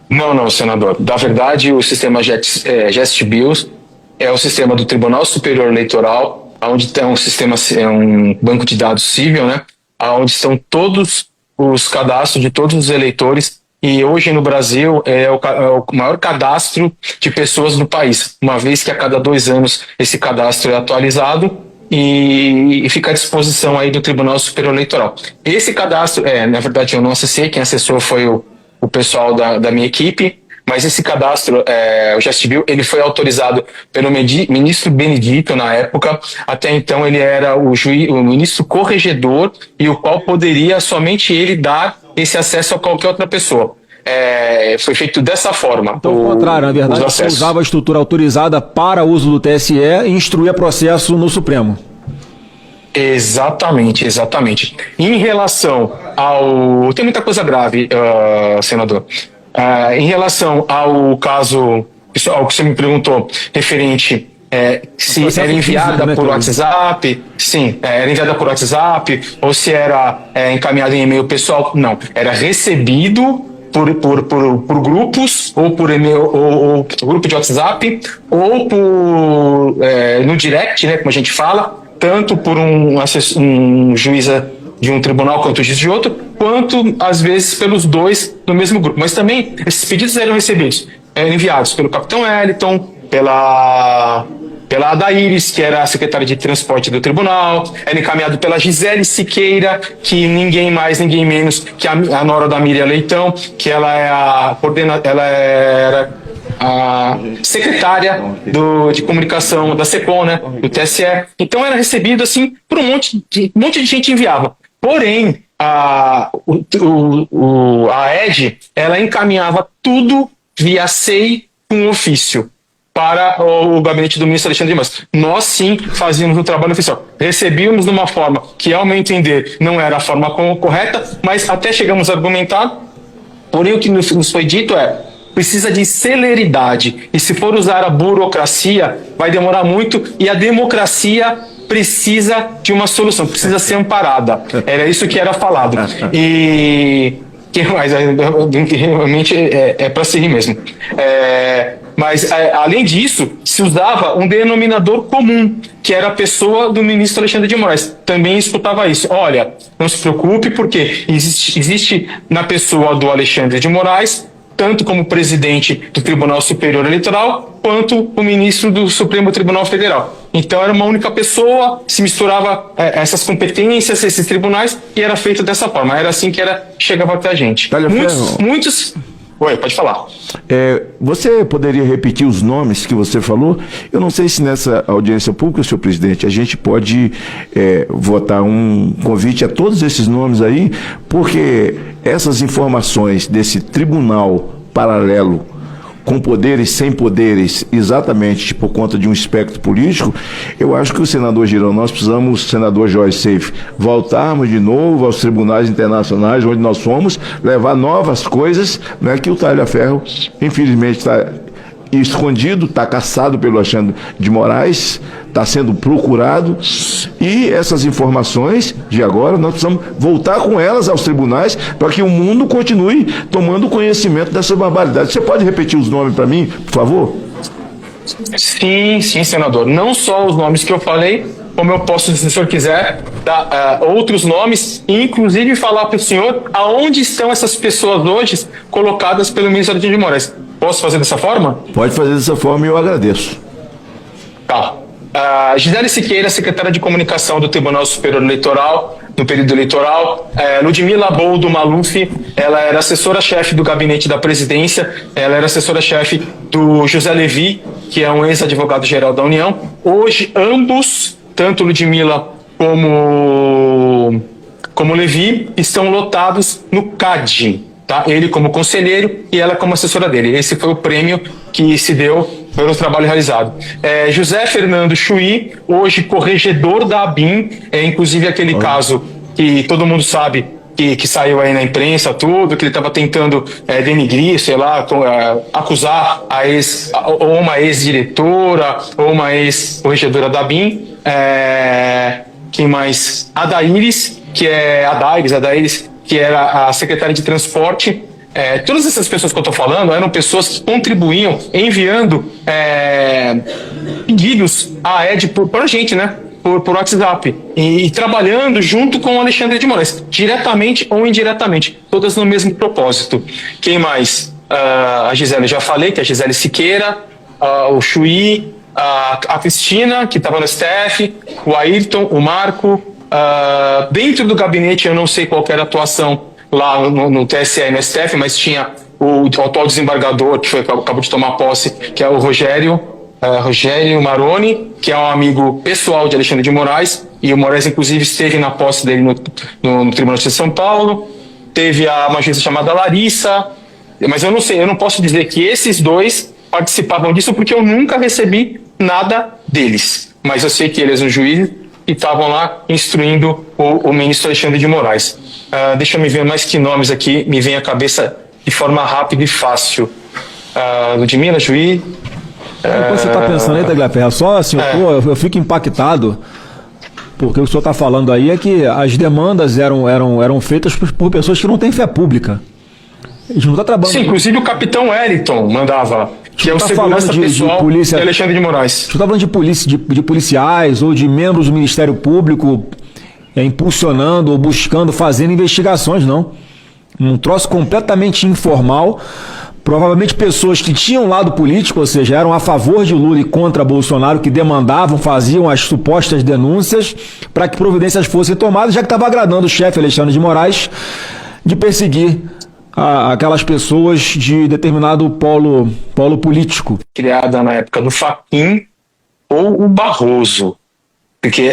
Não, não, senador. Na verdade, o sistema GEST-BIOS é o sistema do Tribunal Superior Eleitoral, onde tem um sistema, um banco de dados civil, né? Onde estão todos os cadastros de todos os eleitores. E hoje no Brasil é o maior cadastro de pessoas do país, uma vez que a cada 2 anos esse cadastro é atualizado e fica à disposição aí do Tribunal Superior Eleitoral. Esse cadastro, na verdade eu não acessei, quem acessou foi o pessoal da minha equipe, mas esse cadastro, o GEST-BIOS, ele foi autorizado pelo ministro Benedito na época. Até então ele era o ministro corregedor e o qual poderia somente ele dar esse acesso a qualquer outra pessoa. Foi feito dessa forma. Então, ao contrário, na verdade, você usava a estrutura autorizada para uso do TSE e instruía processo no Supremo. Exatamente, exatamente. Em relação ao... Tem muita coisa grave, senador. Em relação ao caso, ao que você me perguntou, referente se era enviada por WhatsApp, sim, era enviada por WhatsApp, ou se era encaminhada em e-mail pessoal, não. Era recebido por grupos, ou por e-mail, ou grupo de WhatsApp, ou no direct, né, como a gente fala, tanto por um juiz de um tribunal quanto o juiz de outro, quanto às vezes pelos dois no mesmo grupo. Mas também esses pedidos eram enviados pelo Capitão Eliton, pela Adaíris, que era a secretária de transporte do tribunal, era encaminhado pela Gisele Siqueira, que ninguém mais, ninguém menos que a nora da Miriam Leitão, que ela era a secretária de comunicação da SECOM, né, do TSE. Então era recebido assim por um monte de gente enviava. Porém, a ED, ela encaminhava tudo via SEI com ofício para o gabinete do ministro Alexandre de Moraes. Nós sim fazíamos o trabalho oficial. Recebíamos de uma forma que, ao meu entender, não era a forma correta, mas até chegamos a argumentar. Porém, o que nos foi dito precisa de celeridade. E se for usar a burocracia, vai demorar muito, e a democracia precisa de uma solução, precisa ser amparada. Era isso que era falado. E que mais? Realmente é para se rir mesmo. Mas, além disso, se usava um denominador comum, que era a pessoa do ministro Alexandre de Moraes. Também escutava isso. Olha, não se preocupe, porque existe na pessoa do Alexandre de Moraes, tanto como presidente do Tribunal Superior Eleitoral, quanto o ministro do Supremo Tribunal Federal. Então era uma única pessoa, se misturava essas competências, esses tribunais, e era feito dessa forma. Era assim que chegava até a gente. Muitos... Oi, pode falar. Você poderia repetir os nomes que você falou? Eu não sei se nessa audiência pública, senhor presidente, a gente pode votar um convite a todos esses nomes aí, porque essas informações desse tribunal paralelo, com poderes, sem poderes, exatamente por conta de um espectro político, eu acho que o senador Girão, nós precisamos, senador Joyce Safe, voltarmos de novo aos tribunais internacionais, onde nós fomos, levar novas coisas, né, que o Talhaferro, infelizmente, está escondido, está caçado pelo Alexandre de Moraes, está sendo procurado, e essas informações de agora, nós precisamos voltar com elas aos tribunais para que o mundo continue tomando conhecimento dessas barbaridades. Você pode repetir os nomes para mim, por favor? Sim, senador. Não só os nomes que eu falei, como eu posso, se o senhor quiser, dar outros nomes, e inclusive falar para o senhor aonde estão essas pessoas hoje colocadas pelo ministro Alexandre de Moraes. Posso fazer dessa forma? Pode fazer dessa forma e eu agradeço. Tá. Gisele Siqueira, secretária de comunicação do Tribunal Superior Eleitoral, no período eleitoral. Ludmila Boldo Maluf, ela era assessora-chefe do gabinete da presidência, ela era assessora-chefe do José Levi, que é um ex-advogado-geral da União. Hoje, ambos, tanto Ludmila como Levi, estão lotados no CAD. Tá? Ele como conselheiro e ela como assessora dele. Esse foi o prêmio que se deu pelo trabalho realizado. José Fernando Chuí, hoje corregedor da ABIN, inclusive aquele caso que todo mundo sabe que saiu aí na imprensa, tudo, que ele estava tentando denigrir, sei lá, acusar ou uma ex-diretora ou uma ex-corregedora da ABIN. Quem mais? Adaíris, que era a secretária de transporte, Todas essas pessoas que eu estou falando eram pessoas que contribuíam enviando pedidos à Ed para a gente, né? Por WhatsApp. E trabalhando junto com o Alexandre de Moraes, diretamente ou indiretamente, todas no mesmo propósito. Quem mais? A Gisele, já falei, que é a Gisele Siqueira, o Chuí, a Cristina, que estava no STF, o Ayrton, o Marco. Dentro do gabinete, eu não sei qual era a atuação lá no TSE e no STF, mas tinha o atual desembargador, que acabou de tomar posse, que é o Rogério Maroni, que é um amigo pessoal de Alexandre de Moraes, e o Moraes, inclusive, esteve na posse dele no Tribunal de São Paulo. Teve uma juíza chamada Larissa, mas eu não sei, eu não posso dizer que esses dois participavam disso, porque eu nunca recebi nada deles. Mas eu sei que eles, os juízes, e estavam lá instruindo o ministro Alexandre de Moraes. Deixa eu me ver mais que nomes aqui, me vem à cabeça de forma rápida e fácil. Ludmila, Juiz. Você está pensando aí, Tagliaferra, só assim, eu fico impactado, porque o que o senhor está falando aí é que as demandas eram feitas por pessoas que não têm fé pública. A gente não está trabalhando. Sim, inclusive o capitão Wellington mandava, que é o segurança pessoal de Alexandre de Moraes. Você está falando de policiais ou de membros do Ministério Público impulsionando ou buscando, fazendo investigações, não. Um troço completamente informal. Provavelmente pessoas que tinham lado político, ou seja, eram a favor de Lula e contra Bolsonaro, que demandavam, faziam as supostas denúncias para que providências fossem tomadas, já que estava agradando o chefe Alexandre de Moraes de perseguir aquelas pessoas de determinado polo político. Criada na época do Fachin ou o Barroso, porque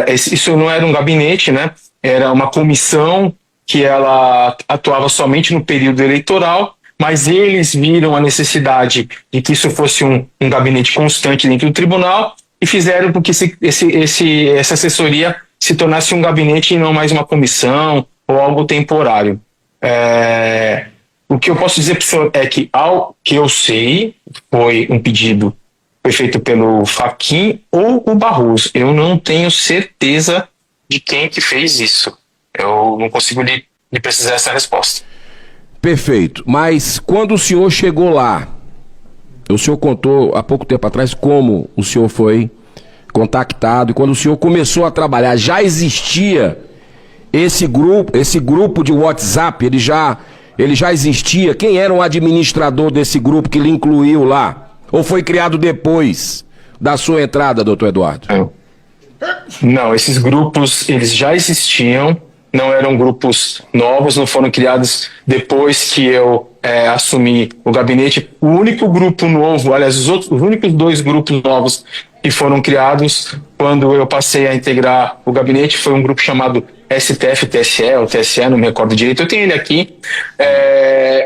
isso não era um gabinete, né? Era uma comissão que ela atuava somente no período eleitoral, mas eles viram a necessidade de que isso fosse um gabinete constante dentro do tribunal e fizeram com que essa assessoria se tornasse um gabinete e não mais uma comissão ou algo temporário. O que eu posso dizer para o senhor é que, ao que eu sei, foi um pedido foi feito pelo Fachin ou o Barroso. Eu não tenho certeza de quem que fez isso. Eu não consigo lhe precisar essa resposta. Perfeito, mas quando o senhor chegou lá, o senhor contou há pouco tempo atrás como o senhor foi contactado, e quando o senhor começou a trabalhar, já existia esse grupo de WhatsApp, ele já existia? Quem era o administrador desse grupo que lhe incluiu lá? Ou foi criado depois da sua entrada, doutor Eduardo? Não, esses grupos, eles já existiam. Não eram grupos novos, não foram criados depois que eu assumi o gabinete. O único grupo novo, aliás, os únicos 2 grupos novos que foram criados quando eu passei a integrar o gabinete foi um grupo chamado STF-TSE, ou TSE, não me recordo direito, eu tenho ele aqui,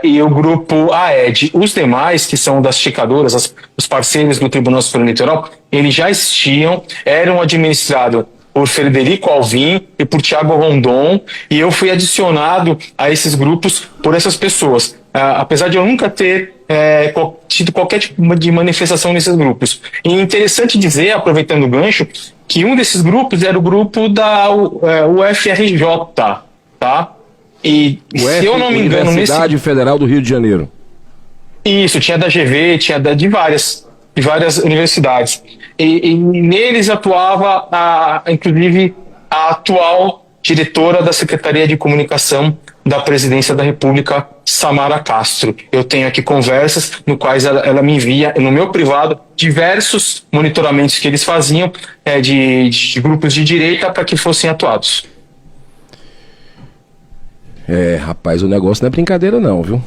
e o grupo AED. Os demais, que são das checadoras, os parceiros do Tribunal Superior Eleitoral, eles já existiam, eram administrados por Frederico Alvim e por Thiago Rondon, e eu fui adicionado a esses grupos por essas pessoas, apesar de eu nunca ter tido qualquer tipo de manifestação nesses grupos. E é interessante dizer, aproveitando o gancho, que um desses grupos era o grupo da UFRJ, tá? E se eu não me engano... Universidade Federal do Rio de Janeiro. Isso, tinha da GV, tinha de várias universidades. E neles atuava, inclusive, a atual diretora da Secretaria de Comunicação da Presidência da República, Samara Castro. Eu tenho aqui conversas no quais ela me envia, no meu privado, diversos monitoramentos que eles faziam de grupos de direita para que fossem atuados. Rapaz, o negócio não é brincadeira não, viu?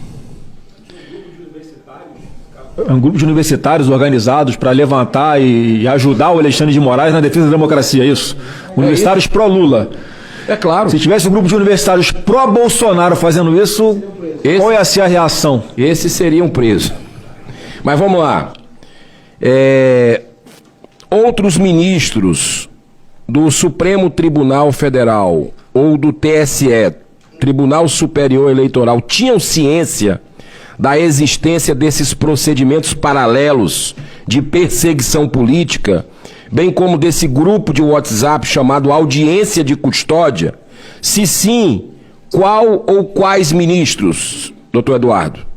É um grupo de universitários organizados para levantar e ajudar o Alexandre de Moraes na defesa da democracia, é isso? Universitários pró-Lula. É claro. Se tivesse um grupo de universitários pró-Bolsonaro fazendo isso, qual ia ser a reação? Esses seriam presos. Mas vamos lá. Outros ministros do Supremo Tribunal Federal ou do TSE, Tribunal Superior Eleitoral, tinham ciência da existência desses procedimentos paralelos de perseguição política, bem como desse grupo de WhatsApp chamado audiência de custódia? Se sim, qual ou quais ministros, doutor Eduardo?